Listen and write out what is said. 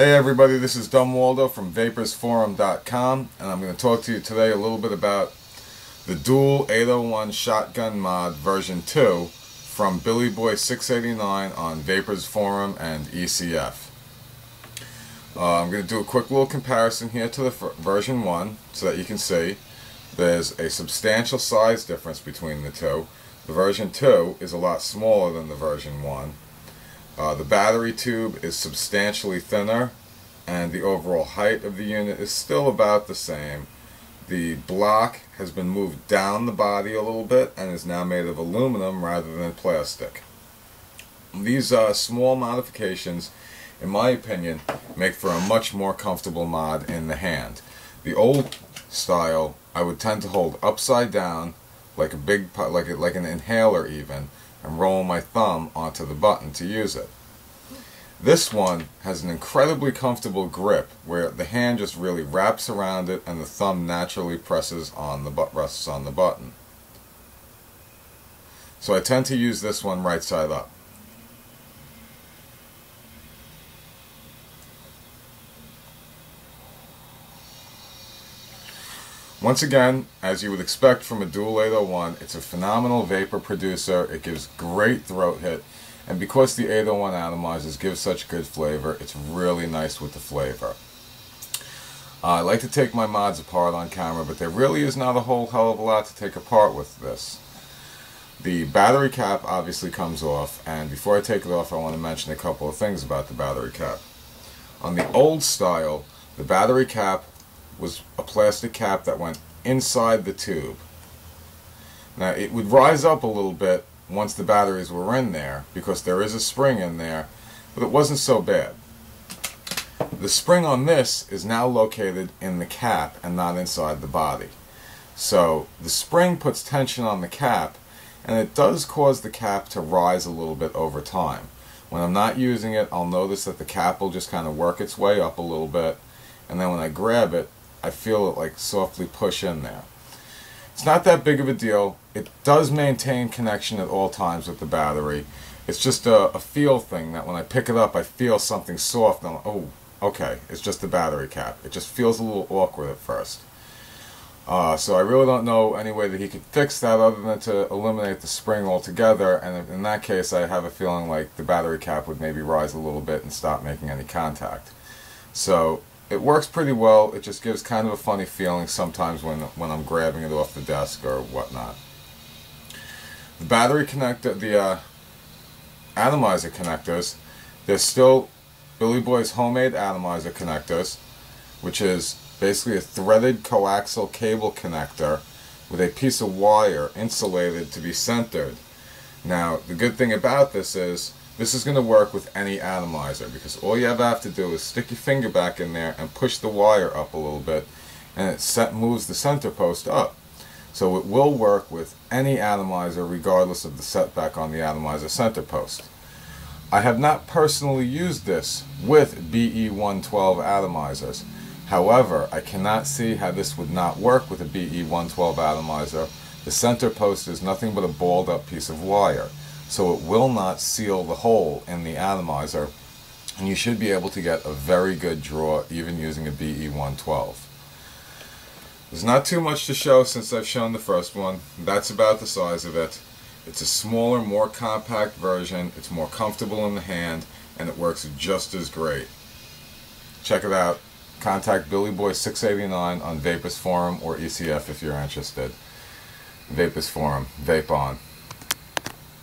Hey everybody, this is Dumb Waldo from vaporsforum.com, and I'm going to talk to you today a little bit about the dual 801 shotgun mod version 2 from billyboys689 on Vapors Forum and ECF. I'm going to do a quick little comparison here to the version 1 so that you can see there's a substantial size difference between the two. The version 2 is a lot smaller than the version 1. The battery tube is substantially thinner, and the overall height of the unit is still about the same. The block has been moved down the body a little bit and is now made of aluminum rather than plastic. These small modifications, in my opinion, make for a much more comfortable mod in the hand. The old style I would tend to hold upside down like a big, like an inhaler even, and roll my thumb onto the button to use it. This one has an incredibly comfortable grip where the hand just really wraps around it and the thumb naturally rests on the button. So I tend to use this one right side up. Once again, as you would expect from a dual 801, it's a phenomenal vapor producer. It gives great throat hit, and because the 801 atomizers give such good flavor, it's really nice with the flavor. I like to take my mods apart on camera, but there really is not a whole hell of a lot to take apart with this. The battery cap obviously comes off, and before I take it off I want to mention a couple of things about the battery cap. On the old style, the battery cap was a plastic cap that went inside the tube. Now it would rise up a little bit once the batteries were in there because there is a spring in there, but it wasn't so bad. The spring on this is now located in the cap and not inside the body. So the spring puts tension on the cap, and it does cause the cap to rise a little bit over time. When I'm not using it, I'll notice that the cap will just kind of work its way up a little bit, and then when I grab it, I feel it like softly push in there. It's not that big of a deal. It does maintain connection at all times with the battery. It's just a feel thing that when I pick it up I feel something soft and I'm like, oh, okay, it's just the battery cap. It just feels a little awkward at first. So I really don't know any way that he could fix that other than to eliminate the spring altogether, and in that case I have a feeling like the battery cap would maybe rise a little bit and stop making any contact. So it works pretty well. It just gives kind of a funny feeling sometimes when I'm grabbing it off the desk or whatnot. The battery connector, the atomizer connectors, they're still Billy Boy's homemade atomizer connectors, which is basically a threaded coaxial cable connector with a piece of wire insulated to be centered. Now, the good thing about this is going to work with any atomizer, because all you ever have to do is stick your finger back in there and push the wire up a little bit, and it moves the center post up. So it will work with any atomizer regardless of the setback on the atomizer center post. I have not personally used this with BE112 atomizers. However, I cannot see how this would not work with a BE112 atomizer. The center post is nothing but a balled up piece of wire, so it will not seal the hole in the atomizer, and you should be able to get a very good draw even using a BE112. There's not too much to show since I've shown the first one. That's about the size of it. It's a smaller, more compact version. It's more comfortable in the hand, and it works just as great. Check it out. Contact billyboy689 on Vapors Forum or ECF if you're interested. Vapors Forum. Vape on.